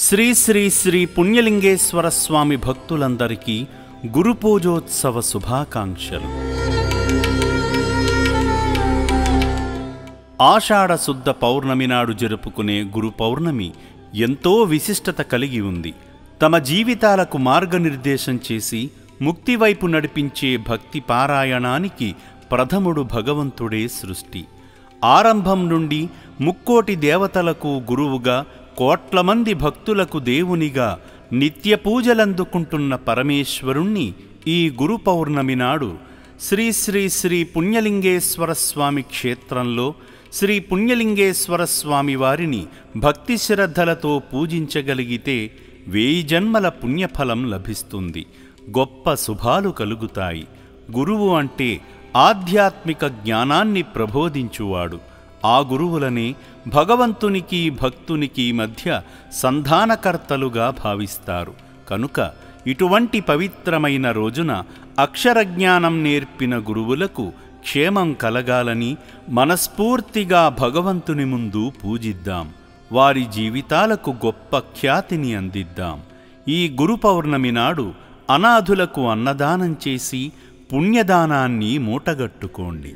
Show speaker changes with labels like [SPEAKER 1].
[SPEAKER 1] శ్రీ శ్రీ శ్రీ పుణ్యలింగేశ్వర స్వామి భక్తులందరికీ గురు పూజోత్సవ శుభాకాంక్షలు. ఆషాఢ శుద్ధ పౌర్ణమి నాడు జరుపుకునే గురు పౌర్ణమి ఎంతో విశిష్టత కలిగి ఉంది. తమ జీవితాలకు మార్గనిర్దేశం చేసి ముక్తి వైపు నడిపించే భక్తి పారాయణానికి ప్రథముడు భగవంతుడే సృష్టి. ఆరంభం నుండి ముక్కోటి దేవతలకు గురువుగా, కోట్ల మంది భక్తులకు దేవునిగా నిత్య పూజలందుకుంటున్న పరమేశ్వరుణ్ణి ఈ గురు పౌర్ణమి నాడు శ్రీ శ్రీ శ్రీ పుణ్యలింగేశ్వర స్వామి క్షేత్రంలో శ్రీ పుణ్యలింగేశ్వర స్వామి వారిని భక్తి శ్రద్ధలతో పూజించగలిగితే 1000 జన్మల పుణ్యఫలం లభిస్తుంది. గొప్ప శుభాలు కలుగుతాయి. గురువు అంటే ఆధ్యాత్మిక జ్ఞానాన్ని ప్రబోధించువాడు. ఆ గురువులనే భగవంతునికి భక్తునికి మధ్య సంధానకర్తలుగా భావిస్తారు. కనుక ఇటువంటి పవిత్రమైన రోజున అక్షరజ్ఞానం నేర్పిన గురువులకు క్షేమం కలగాలని మనస్ఫూర్తిగా భగవంతుని ముందు పూజిద్దాం. వారి జీవితాలకు గొప్ప ఖ్యాతిని అందిద్దాం. ఈ గురు పౌర్ణమి నాడు అనాథులకు అన్నదానం చేసి పుణ్యదానాన్ని మూటగట్టుకోండి.